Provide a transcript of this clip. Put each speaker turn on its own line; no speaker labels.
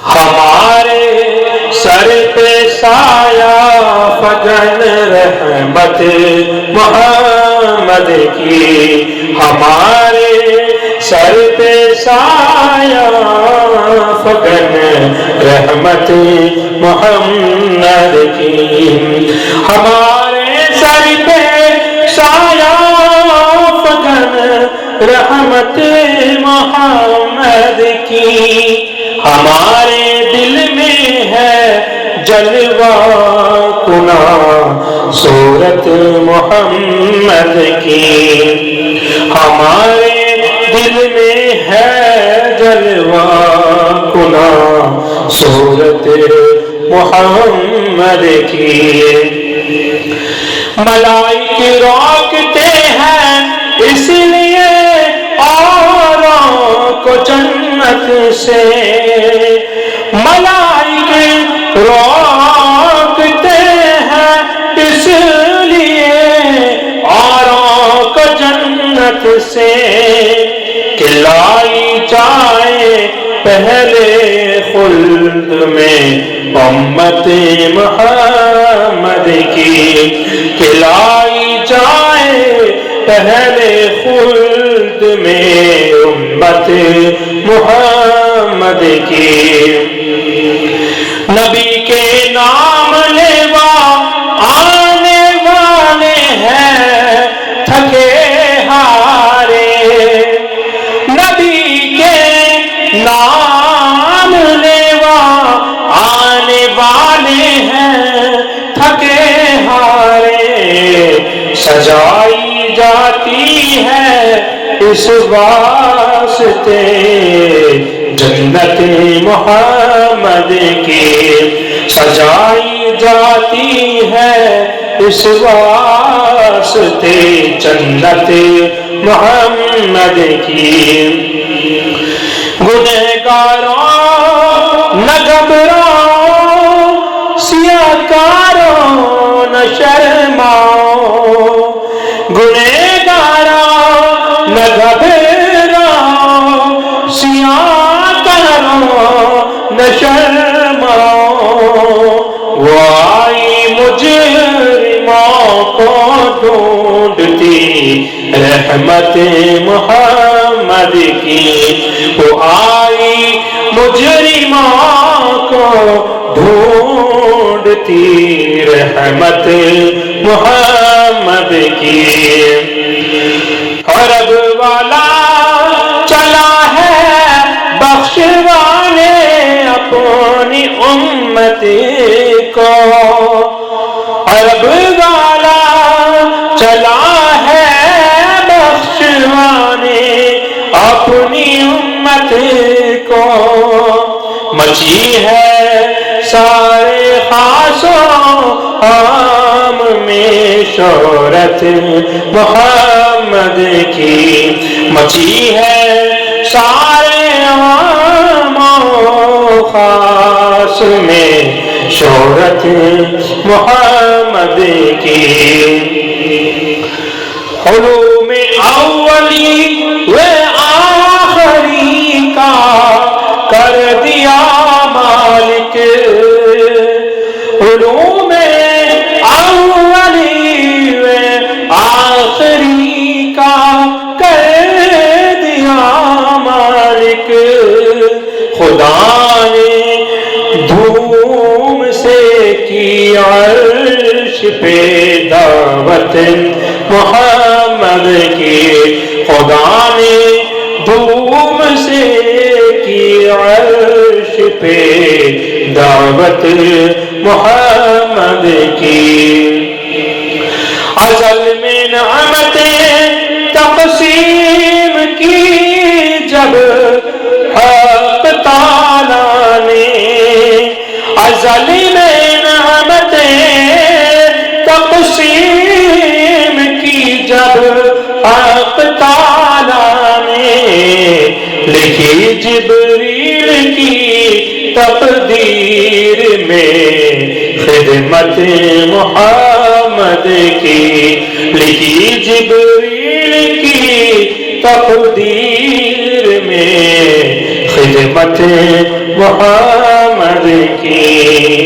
ہمارے سر پہ سایہ فگن رحمت محمد کی، ہمارے سر پہ سایہ فگن رحمت محمد کی، ہمارے سر پہ سایہ فگن رحمت محمد کی، ہمارے دل میں ہے جلوہ کنا صورت محمد کی، ہمارے دل میں ہے جلوہ کنا صورت محمد کی۔ ملائک روکتے ہیں اس لیے اوروں کو جنت سے، ملائک روکتے ہیں اس لیے اوروں کو جنت سے، کہ لائی جائے پہلے خلد میں امت محمد کی، کہ لائی جائے پہلے خلد میں امت محمد کی۔ نبی کے نام لیوا آنے والے ہیں تھکے ہارے، نبی کے نام لیوا آنے والے ہیں تھکے ہارے، سجائی جاتی ہے اس واسطے جنت محمد کی، سجائی جاتی ہے اس واسطے جنت محمد کی۔ گنہگاروں نہ گھبراؤ، سیاکاروں نہ شرماؤ، گنہگاروں نہ گھبراؤ، سیاکاروں نہ شرماؤ، وہ آئی مجرموں کو ڈھونڈتی رحمت محمد کی، وہ آئی مجرموں کو ڈھونڈتی رحمت محمد کی۔ عرب والا چلا ہے بخشوانے اپنی امت کو، عرب والا چلا ہے بخشوانے اپنی امت کو، مچی ہے سارے خاص و عام میں شہرت محمد کی، مچی ہے سارے عام و خاص میں شہرت محمد کی۔ علوم اولی و آخری کا کر دیا مالک، علوم اولی و آخری کا کر دیا مالک، خدا نے دھوم سے کی عرش پہ دعوت محمد کی، خدا نے دھوم سے کی عرش پہ دعوت محمد کی۔ ازل میں نعمتیں تقسیم کی جب حق تعالیٰ نے، ازل میں نعمتیں تقسیم کی جب حق تعالیٰ نے، لکھی جبریل کی تقدیر میں خدمت محمد کی، لکھی جبریل کی تقدیر میں خدمت محمد کی